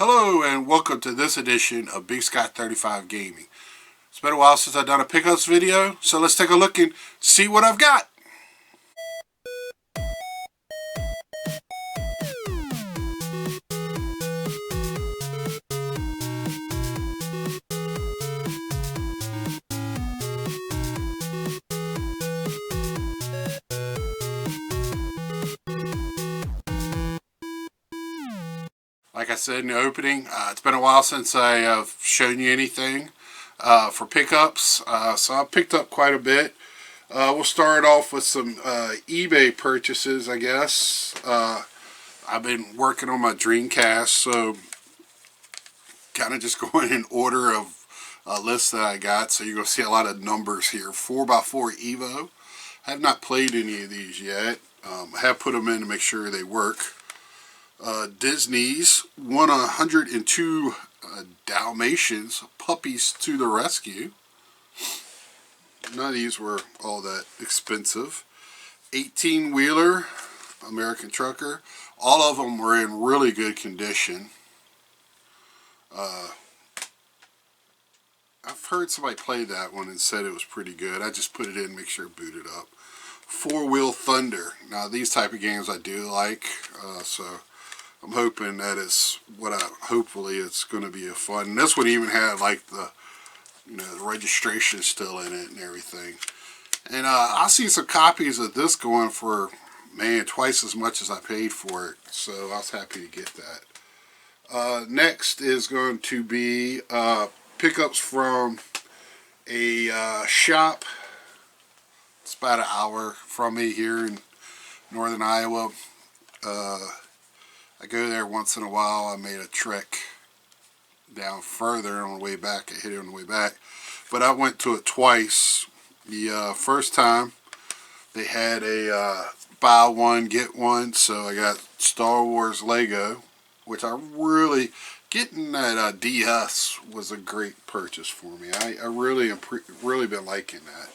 Hello and welcome to this edition of Big Scott 35 Gaming. It's been a while since I've done a pickups video, so let's take a look and see what I've got. Like I said in the opening, it's been a while since I have shown you anything for pickups, so I picked up quite a bit. We'll start off with some eBay purchases, I guess. I've been working on my Dreamcast, so kind of just going in order of a list that I got. So you're going to see a lot of numbers here. 4x4 Evo. I have not played any of these yet. I have put them in to make sure they work. Disney's 102 Dalmatians, puppies to the rescue. None of these were all that expensive. 18-wheeler, American Trucker. All of them were in really good condition. I've heard somebody play that one and said it was pretty good. I just put it in, make sure it booted up. 4-Wheel Thunder. Now these type of games I do like, so I'm hoping that is what hopefully it's going to be a fun. And this one even had like the registration still in it and everything. And I see some copies of this going for, man, twice as much as I paid for it. So I was happy to get that. Next is going to be pickups from a shop. It's about an hour from me here in northern Iowa. I go there once in a while. I made a trek down further on the way back. I hit it on the way back. But I went to it twice. The first time they had a buy one, get one. So I got Star Wars Lego, which I really, getting that DS was a great purchase for me. I really been liking that.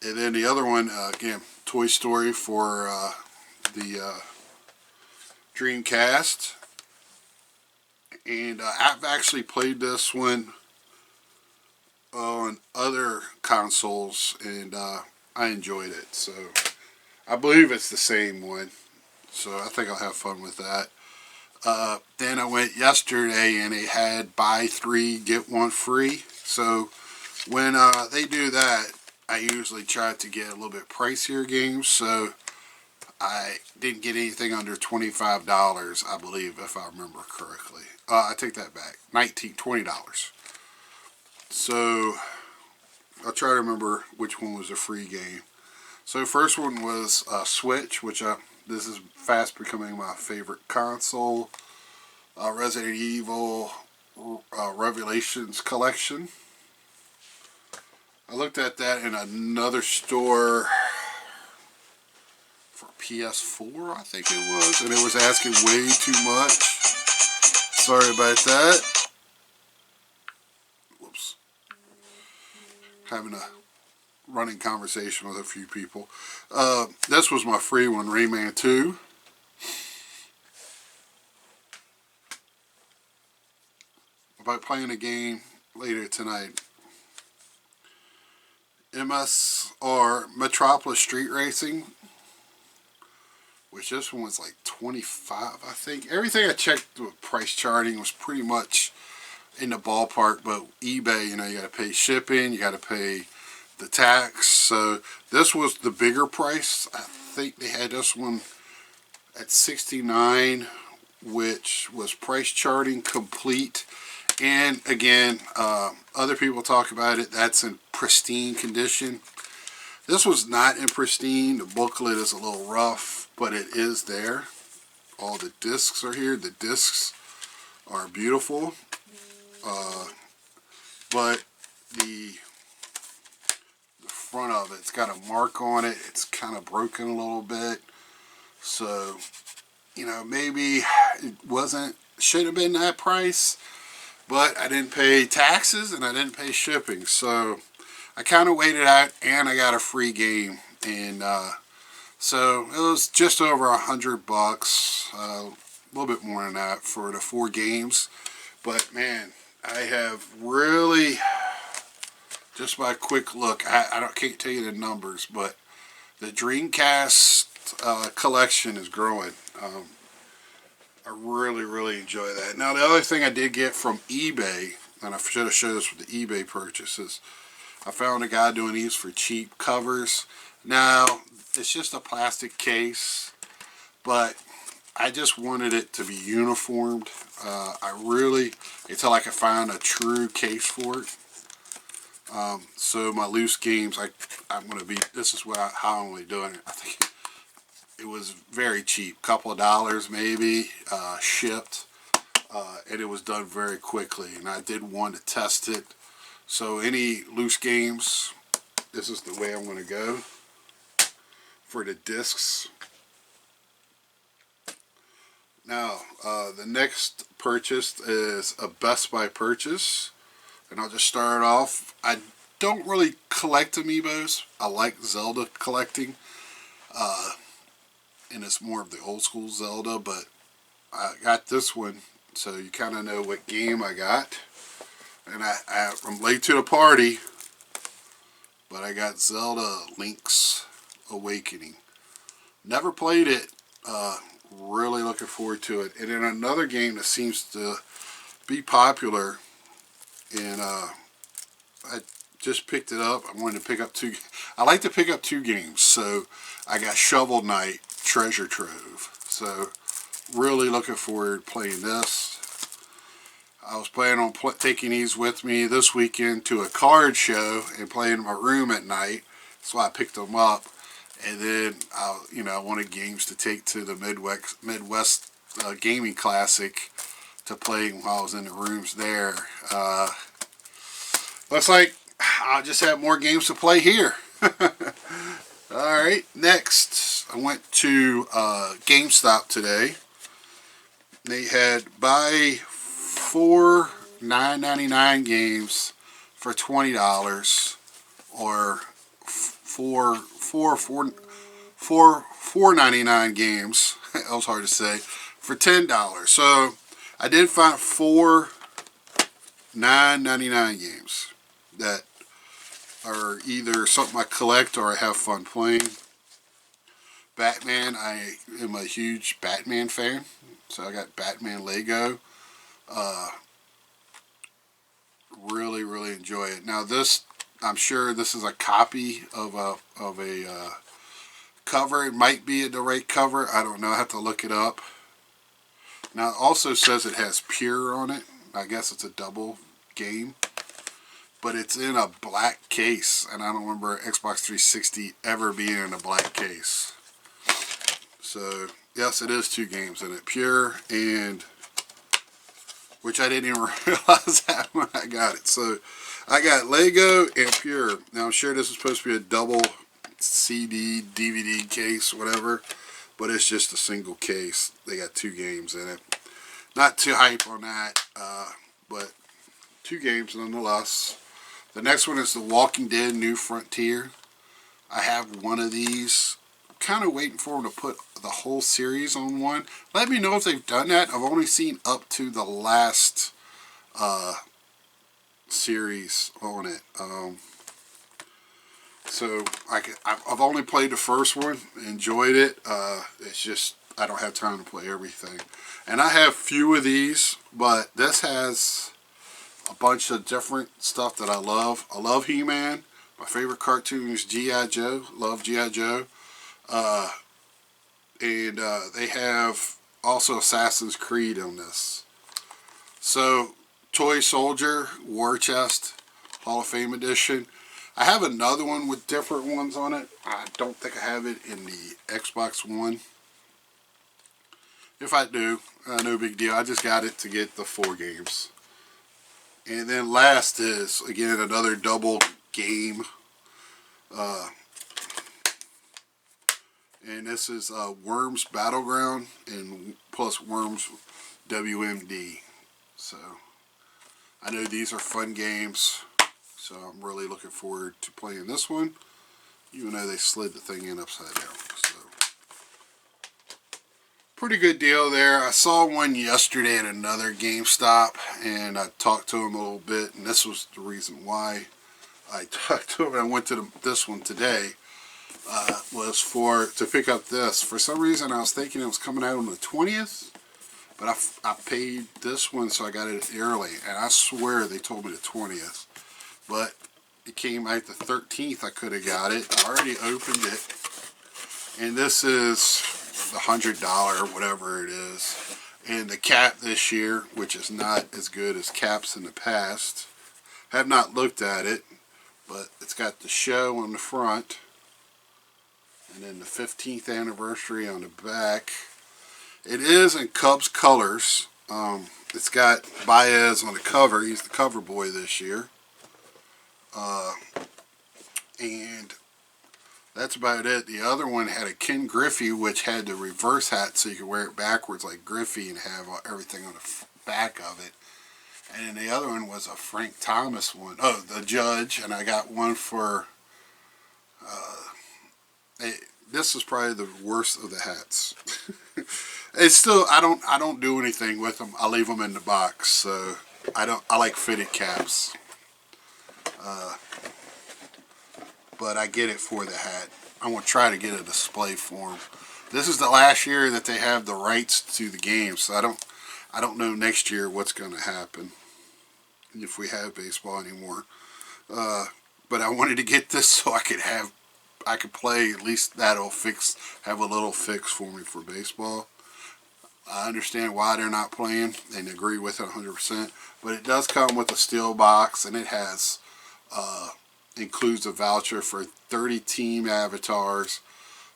And then the other one, again, Toy Story for the Dreamcast. And I've actually played this one on other consoles, and I enjoyed it. So I believe it's the same one. So I think I'll have fun with that. Then I went yesterday and it had buy 3 get 1 free. So when they do that, I usually try to get a little bit pricier games. So I didn't get anything under $25, I believe, if I remember correctly. I take that back. $20. So I'll try to remember which one was a free game. So first one was Switch, which this is fast becoming my favorite console. Resident Evil Revelations Collection. I looked at that in another store for PS4, I think it was, and it was asking way too much. Sorry about that. Whoops. Having a running conversation with a few people. This was my free one, Rayman 2. About playing a game later tonight. MSR Metropolis Street Racing, which this one was like 25, I think. Everything I checked with price charting was pretty much in the ballpark, but eBay, you got to pay shipping, you got to pay the tax. So this was the bigger price. I think they had this one at $69, which was price charting complete. And again, other people talk about it, that's in pristine condition. This was not in pristine. The booklet is a little rough, but it is there. All the discs are here. The discs are beautiful. But the front of it's got a mark on it. It's kind of broken a little bit. So, maybe it should have been that price. But I didn't pay taxes and I didn't pay shipping. So I kind of waited out and I got a free game. And so it was just over $100. little bit more than that for the 4 games. But man, I have really, just by a quick look, can't tell you the numbers, but the Dreamcast collection is growing. I really enjoy that. Now, the other thing I did get from eBay, and I should have showed this with the eBay purchases, I found a guy doing these for cheap covers. Now, it's just a plastic case, but I just wanted it to be uniformed. Until I could find a true case for it. So my loose games, this is how I'm only doing it. I think it was very cheap, couple of dollars maybe, shipped, and it was done very quickly. And I did want to test it. So any loose games, this is the way I'm going to go for the discs. Now, the next purchase is a Best Buy purchase. And I'll just start off. I don't really collect amiibos. I like Zelda collecting. And it's more of the old school Zelda. But I got this one, so you kind of know what game I got. And I'm late to the party. But I got Zelda Link's Awakening. Never played it. Really looking forward to it. And then another game that seems to be popular, and I just picked it up. I wanted to pick up 2. I like to pick up 2 games, so I got Shovel Knight Treasure Trove. So really looking forward to playing this. I was planning on taking these with me this weekend to a card show and playing in my room at night. So I picked them up. And then, I wanted games to take to the Midwest Gaming Classic to play while I was in the rooms there. Looks like I'll just have more games to play here. Alright, next, I went to GameStop today. They had buy 4 $9.99 games for $20, or four $4.99 games. That was hard to say, for $10. So I did find 4 $9.99 games that are either something I collect or I have fun playing. Batman, I am a huge Batman fan, so I got Batman Lego. Really enjoy it. Now this, I'm sure this is a copy of a cover. It might be the right cover. I don't know. I have to look it up. Now it also says it has Pure on it. I guess it's a double game. But it's in a black case. And I don't remember Xbox 360 ever being in a black case. So, yes, it is 2 games in it. Pure and... which I didn't even realize that when I got it. So, I got Lego and Pure. Now, I'm sure this is supposed to be a double CD, DVD case, whatever. But it's just a single case. They got 2 games in it. Not too hype on that. But 2 games nonetheless. The next one is The Walking Dead New Frontier. I have one of these. I'm kind of waiting for them to put the whole series on one. Let me know if they've done that. I've only seen up to the last series on it. So I've only played the first one, enjoyed it. It's just I don't have time to play everything. And I have few of these, but this has a bunch of different stuff that I love. I love He-Man. My favorite cartoon is G.I. Joe. Love G.I. Joe. And they have also Assassin's Creed on this. So, Toy Soldier, War Chest, Hall of Fame Edition. I have another one with different ones on it. I don't think I have it in the Xbox One. If I do, no big deal. I just got it to get the 4 games. And then last is, again, another double game. And this is Worms Battleground and plus Worms WMD. So, I know these are fun games. So, I'm really looking forward to playing this one. Even though they slid the thing in upside down. So, pretty good deal there. I saw one yesterday at another GameStop, and I talked to him a little bit, and this was the reason why I talked to him. I went to this one today. Was to pick up this. For some reason, I was thinking it was coming out on the 20th, but I paid this one, so I got it early, and I swear they told me the 20th, but it came out the 13th. I could have got it. I already opened it, and this is the $100 or whatever it is, and the cap this year, which is not as good as caps in the past. Have not looked at it, but it's got the show on the front, and then the 15th anniversary on the back. It is in Cubs colors. It's got Baez on the cover. He's the cover boy this year. And that's about it. The other one had a Ken Griffey, which had the reverse hat, so you could wear it backwards like Griffey and have everything on the back of it. And then the other one was a Frank Thomas one. Oh, the Judge. And I got one for... this is probably the worst of the hats. It's still, I don't do anything with them. I leave them in the box. So I like fitted caps. But I get it for the hat. I'm going to try to get a display for them. This is the last year that they have the rights to the game, so I don't know next year what's going to happen, if we have baseball anymore. But I wanted to get this so I could play, at least that'll have a little fix for me for baseball. I understand why they're not playing and agree with it 100%, but it does come with a steel box, and it has includes a voucher for 30 team avatars,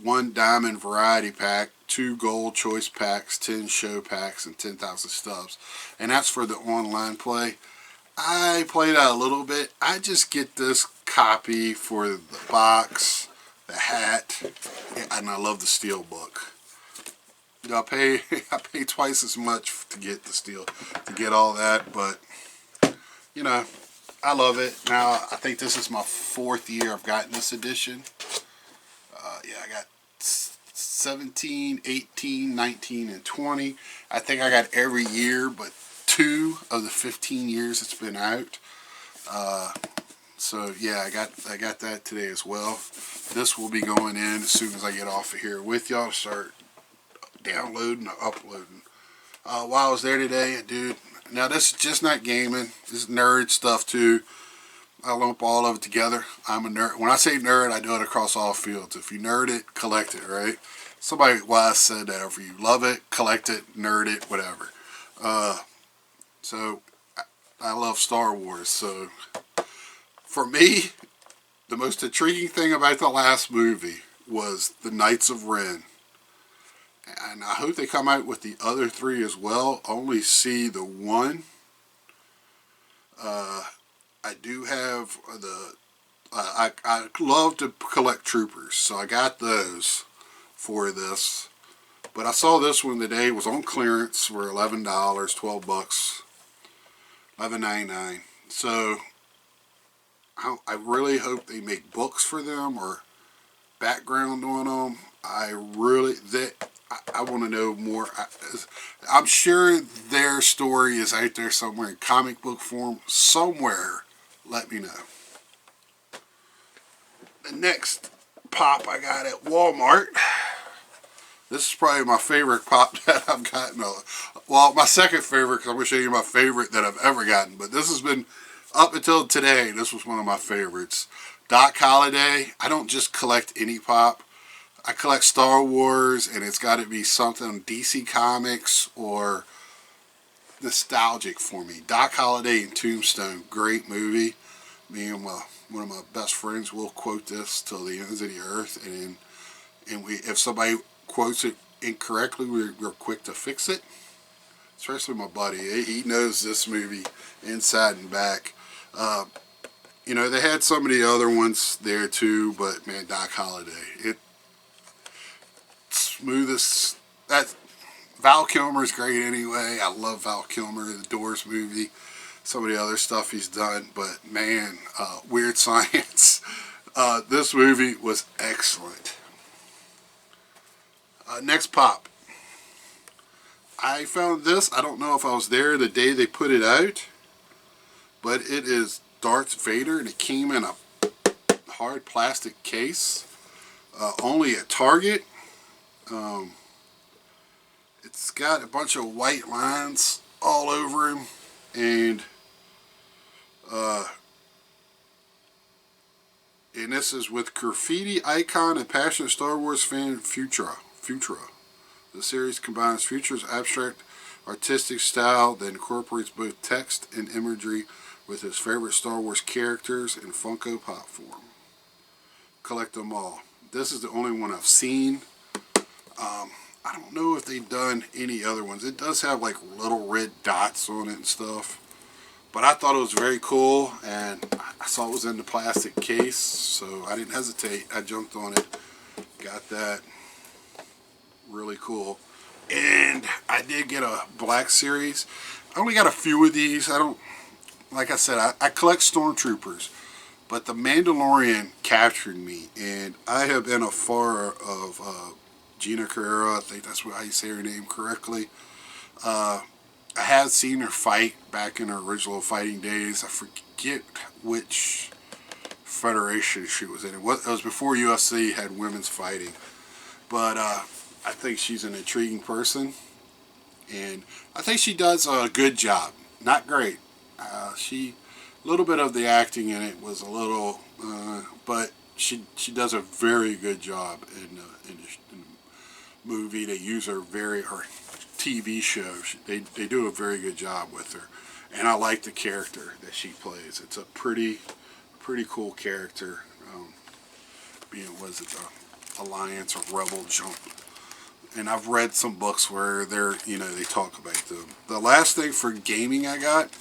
1 diamond variety pack, 2 gold choice packs, 10 show packs, and 10,000 stubs. And that's for the online play. I played out a little bit. I just get this copy for the box, the hat, and I love the steel book. I pay twice as much to get the steel, to get all that, but you know, I love it. Now, I think this is my 4th year I've gotten this edition. Yeah, I got 17, 18, 19, and 20. I think I got every year but 2 of the 15 years it's been out. So yeah, I got that today as well. This will be going in as soon as I get off of here with y'all. Start downloading or uploading. While I was there today, dude. Now this is just not gaming. This is nerd stuff too. I lump all of it together. I'm a nerd. When I say nerd, I do it across all fields. If you nerd it, collect it, right? Somebody wise said that. If you love it, collect it, nerd it, whatever. So I love Star Wars. So for me, the most intriguing thing about the last movie was the Knights of Ren. And I hope they come out with the other 3 as well. Only see the 1. I do have I love to collect troopers, so I got those for this. But I saw this one today. It was on clearance for $11, $12, $11.99. So I really hope they make books for them or background on them. I want to know more. I'm sure their story is out there somewhere in comic book form. Somewhere, let me know. The next pop I got at Walmart. This is probably my favorite pop that I've gotten. Well, my second favorite, because I'm going to show you my favorite that I've ever gotten. But this has been, up until today, this was one of my favorites. Doc Holliday. I don't just collect any pop. I collect Star Wars, and it's got to be something DC Comics or nostalgic for me. Doc Holliday and Tombstone, great movie. Me and one of my best friends will quote this till the ends of the earth, and if somebody quotes it incorrectly, we're quick to fix it. Especially my buddy, he knows this movie inside and back. You know, they had some of the other ones there too, but man, Doc Holliday, smoothest. That Val Kilmer's great anyway. I love Val Kilmer, the Doors movie, some of the other stuff he's done. But man, Weird Science. This movie was excellent. Next pop. I found this. I don't know if I was there the day they put it out, but it is Darth Vader, and it came in a hard plastic case. Only at Target. It's got a bunch of white lines all over him, and this is with graffiti icon and passionate Star Wars fan Futura. The series combines Futura's abstract artistic style that incorporates both text and imagery with his favorite Star Wars characters in Funko Pop form. Collect them all. This is the only one I've seen. I don't know if they've done any other ones. It does have like little red dots on it and stuff. But I thought it was very cool, and I saw it was in the plastic case, so I didn't hesitate. I jumped on it, got that. Really cool. And I did get a Black Series. I only got a few of these. I don't, like I said, I collect Stormtroopers, but the Mandalorian captured me, and I have been a fan of Gina Carrera. I think that's how you say her name correctly. I had seen her fight back in her original fighting days. I forget which federation she was in. It was before UFC had women's fighting. But I think she's an intriguing person, and I think she does a good job. Not great. A little bit of the acting in it was a little, but she does a very good job in the movie. They use her her TV show. They do a very good job with her, and I like the character that she plays. It's a pretty cool character. Being was it the Alliance or Rebel jump. And I've read some books where they talk about them. The last thing for gaming I got,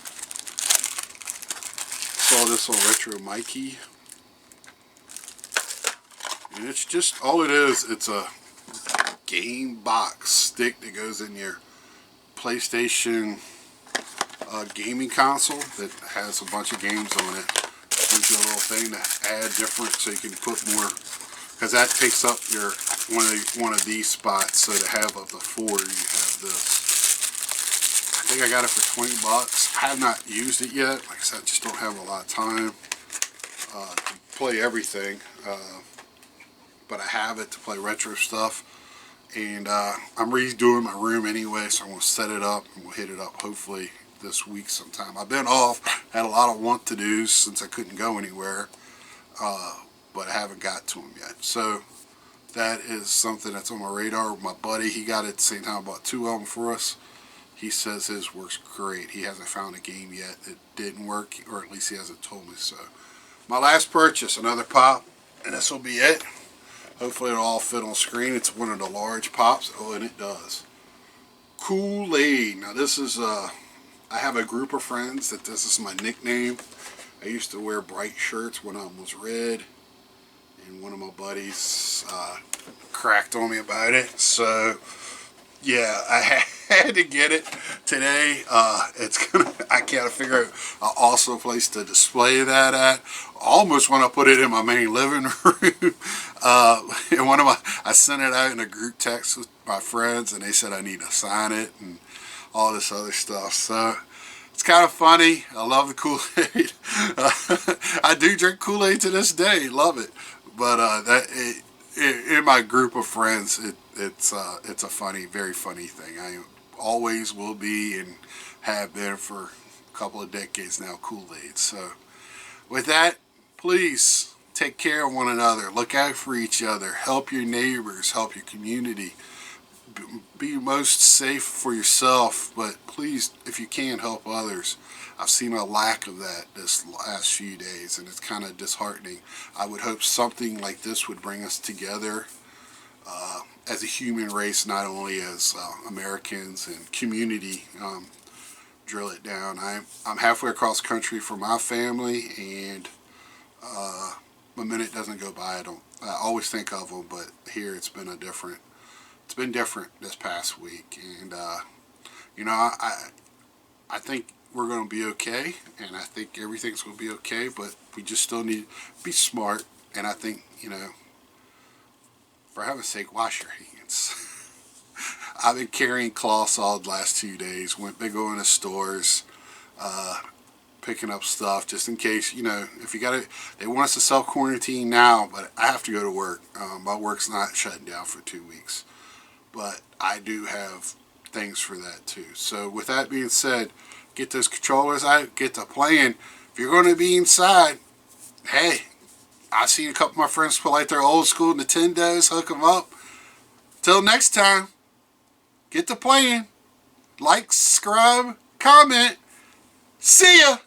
saw this on Electro Mikey, and it's just all it is. It's a game box stick that goes in your PlayStation gaming console that has a bunch of games on it. Gives you a little thing to add different, so you can put more, because that takes up your one of these spots. So to have of the four, you have this. I think I got it for $20. I have not used it yet. Like I said, I just don't have a lot of time to play everything. But I have it to play retro stuff. And I'm redoing my room anyway, so I'm going to set it up and we'll hit it up hopefully this week sometime. I've been off, had a lot of want-to-dos since I couldn't go anywhere, but I haven't got to them yet. So that is something that's on my radar. My buddy, he got it at the same time, bought two of them for us. He says his works great. He hasn't found a game yet that didn't work, or at least he hasn't told me so. My last purchase, another pop, and this will be it. Hopefully it'll all fit on screen. It's one of the large pops. Oh, and it does. Kool-aid. Now this is, I have a group of friends that this is my nickname. I used to wear bright shirts. One of them was red. And one of my buddies cracked on me about it. So, yeah, I had to get it today. I can't figure out an awesome place to display that at. Almost want to put it in my main living room. And I sent it out in a group text with my friends, and they said I need to sign it and all this other stuff. So it's kind of funny. I love the Kool-Aid. I do drink Kool-Aid to this day. Love it. But in my group of friends, it's a funny, very funny thing. I always will be and have been for a couple of decades now, Kool-Aid. So with that, please take care of one another. Look out for each other. Help your neighbors. Help your community. Be most safe for yourself, but please, if you can, help others. I've seen a lack of that this last few days, and it's kind of disheartening. I would hope something like this would bring us together as a human race, not only as Americans and community. Drill it down. I'm halfway across the country for my family, and a minute doesn't go by. I always think of them, but here it's been different this past week, and I think we're going to be okay, and I think everything's going to be okay, but we just still need to be smart, and I think, for heaven's sake, wash your hands. I've been carrying cloths all the last 2 days. Been going to stores, picking up stuff just in case, if you got it. They want us to self-quarantine now, but I have to go to work. My work's not shutting down for 2 weeks. But I do have things for that too. So with that being said, get those controllers out, get to playing. If you're going to be inside, hey, I've seen a couple of my friends put like their old school Nintendos, hook them up. Till next time, get to playing. Like, subscribe, comment. See ya!